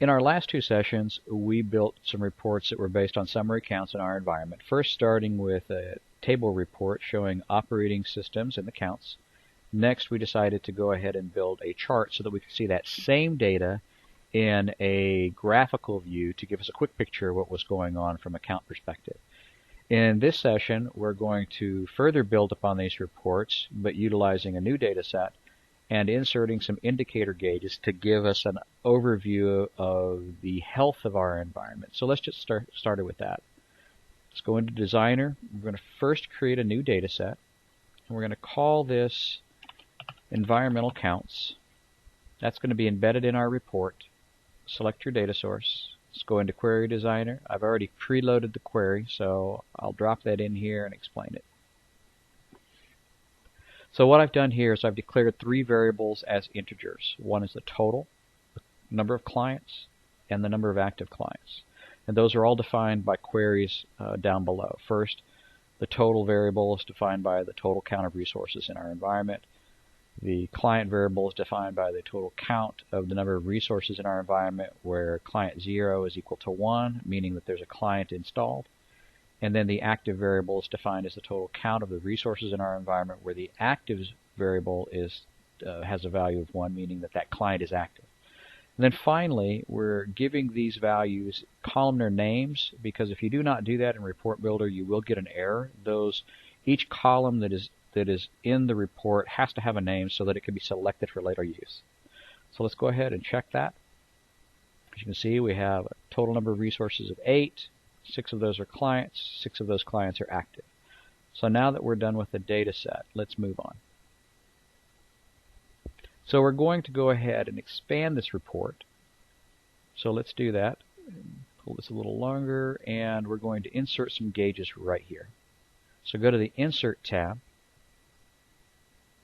In our last two sessions, we built some reports that were based on summary counts in our environment. First, starting with a table report showing operating systems and the counts. Next, we decided to go ahead and build a chart so that we could see that same data in a graphical view to give us a quick picture of what was going on from a count perspective. In this session, we're going to further build upon these reports, but utilizing a new data set and inserting some indicator gauges to give us an overview of the health of our environment. So let's just started with that. Let's go into Designer. We're going to first create a new data set, and we're going to call this environmental counts. That's going to be embedded in our report. Select your data source. Let's go into Query Designer. I've already preloaded the query, so I'll drop that in here and explain it. So what I've done here is I've declared three variables as integers. One is the total, the number of clients, and the number of active clients. And those are all defined by queries down below. First, the total variable is defined by the total count of resources in our environment. The client variable is defined by the total count of the number of resources in our environment, where client 0 is equal to 1, meaning that there's a client installed. And then the active variable is defined as the total count of the resources in our environment, where the active variable has a value of 1, meaning that that client is active. And then finally, we're giving these values columnar names, because if you do not do that in Report Builder, you will get an error. Each column that is in the report has to have a name so that it can be selected for later use. So let's go ahead and check that. As you can see, we have a total number of resources of 8. 6 of those are clients. 6 of those clients are active. So now that we're done with the data set, let's move on. So we're going to go ahead and expand this report. So let's do that. Pull this a little longer, and we're going to insert some gauges right here. So go to the Insert tab.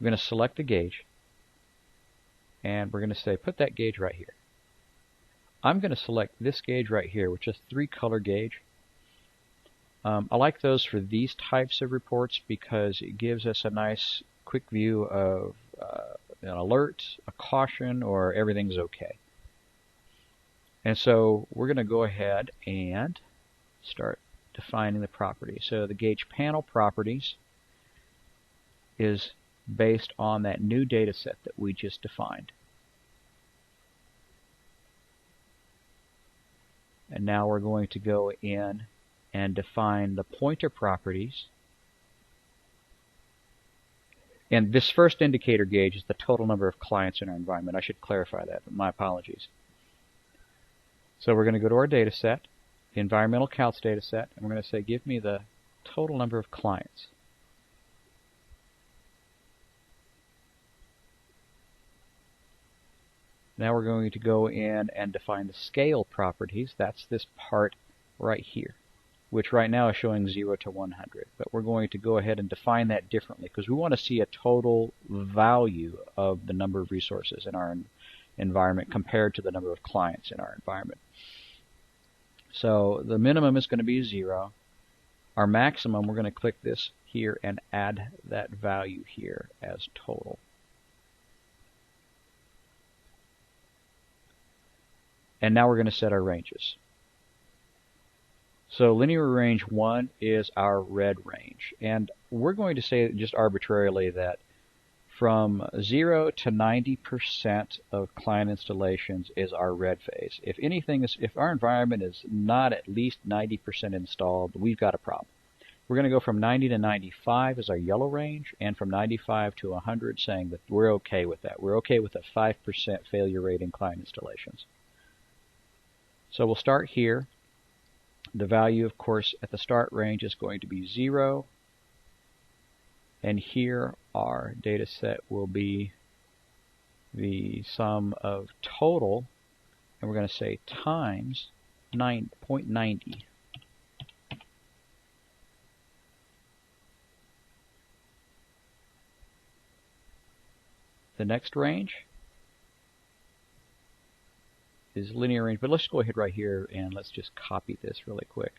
We're going to select the gauge, and we're going to say put that gauge right here. I'm going to select this gauge right here, which is a 3-color gauge. I like those for these types of reports because it gives us a nice quick view of an alert, a caution, or everything's okay. And so we're going to go ahead and start defining the properties. So the gauge panel properties is based on that new data set that we just defined. And now we're going to go in and define the pointer properties. And this first indicator gauge is the total number of clients in our environment. I should clarify that, but my apologies. So we're going to go to our data set, the environmental counts data set, and we're going to say give me the total number of clients. Now we're going to go in and define the scale properties. That's this part right here, which right now is showing 0 to 100. But we're going to go ahead and define that differently because we want to see a total value of the number of resources in our environment compared to the number of clients in our environment. So the minimum is going to be 0. Our maximum, we're going to click this here and add that value here as total. And now we're going to set our ranges. So linear range 1 is our red range. And we're going to say just arbitrarily that from 0 to 90% of client installations is our red phase. If our environment is not at least 90% installed, we've got a problem. We're going to go from 90 to 95 as our yellow range, and from 95 to 100 saying that we're okay with that. We're okay with a 5% failure rate in client installations. So we'll start here. The value, of course, at the start range is going to be 0. And here our data set will be the sum of total, and we're going to say times 0.90. The next range is linear range, but let's go ahead right here and let's just copy this really quick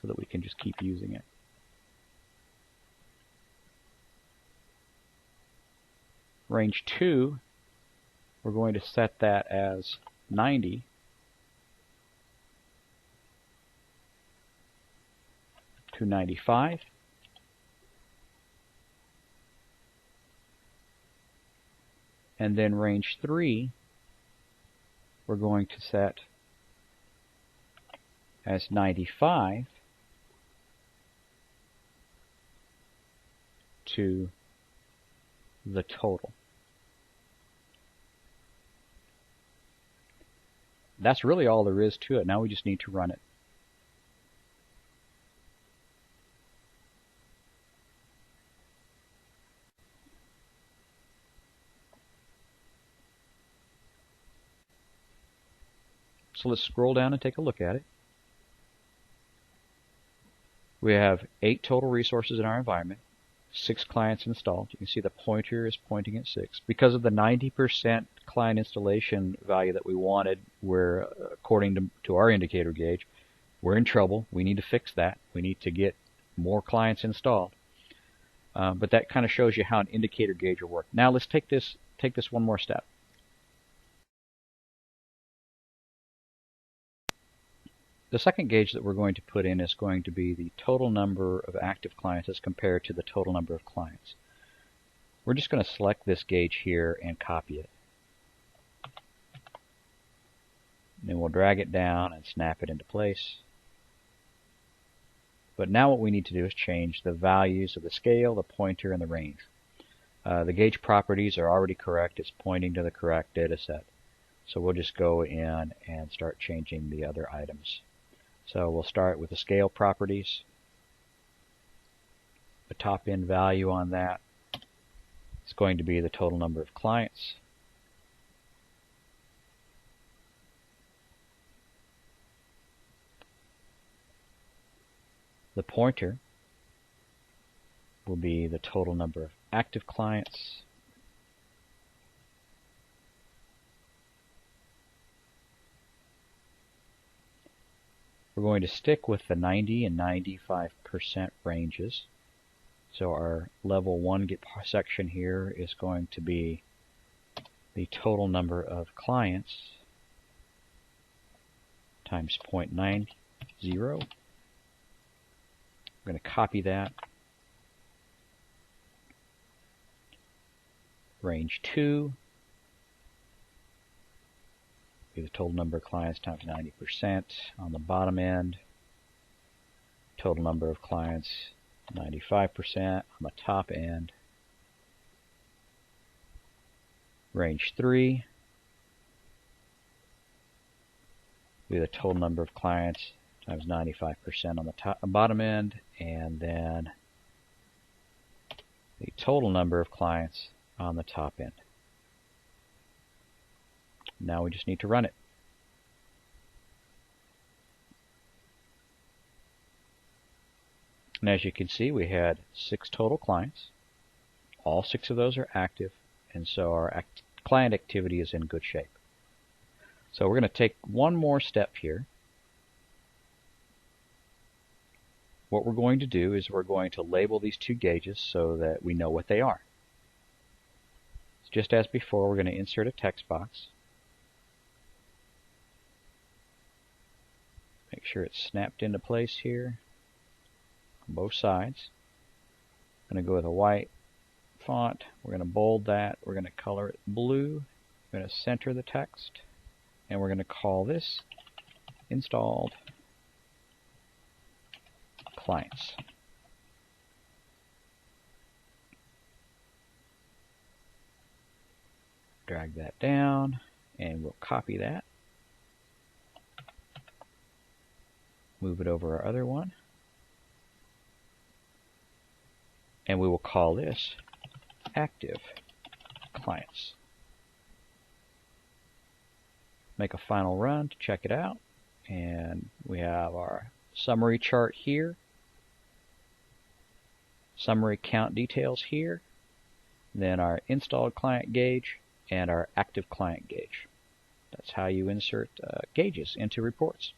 so that we can just keep using it. Range 2, we're going to set that as 90, to 95. And then range 3, we're going to set as 95 to the total. That's really all there is to it. Now we just need to run it. So let's scroll down and take a look at it. We have 8 total resources in our environment, 6 clients installed. You can see the pointer is pointing at 6. Because of the 90% client installation value that we wanted, we're, according to our indicator gauge, we're in trouble. We need to fix that. We need to get more clients installed. But that kind of shows you how an indicator gauge will work. Now let's take this one more step. The second gauge that we're going to put in is going to be the total number of active clients as compared to the total number of clients. We're just going to select this gauge here and copy it. Then we'll drag it down and snap it into place. But now what we need to do is change the values of the scale, the pointer, and the range. The gauge properties are already correct. It's pointing to the correct data set. So we'll just go in and start changing the other items. So we'll start with the scale properties. The top end value on that is going to be the total number of clients. The pointer will be the total number of active clients. We're going to stick with the 90 and 95% ranges. So our level 1 section here is going to be the total number of clients times 0.90. I'm going to copy that. Range 2 be the total number of clients times 90% on the bottom end. Total number of clients 95% on the top end. Range 3 be the total number of clients times 95% on the bottom end, and then the total number of clients on the top end. Now we just need to run it. And as you can see, we had 6 total clients. All 6 of those are active, and so our client activity is in good shape. So we're going to take one more step here. What we're going to do is we're going to label these 2 gauges so that we know what they are. Just as before, we're going to insert a text box. Make sure it's snapped into place here on both sides. I'm going to go with a white font. We're going to bold that. We're going to color it blue. We're going to center the text. And we're going to call this installed clients. Drag that down, and we'll copy that. Move it over our other one. And we will call this active clients. Make a final run to check it out. And we have our summary chart here. Summary count details here. Then our installed client gauge and our active client gauge. That's how you insert gauges into reports.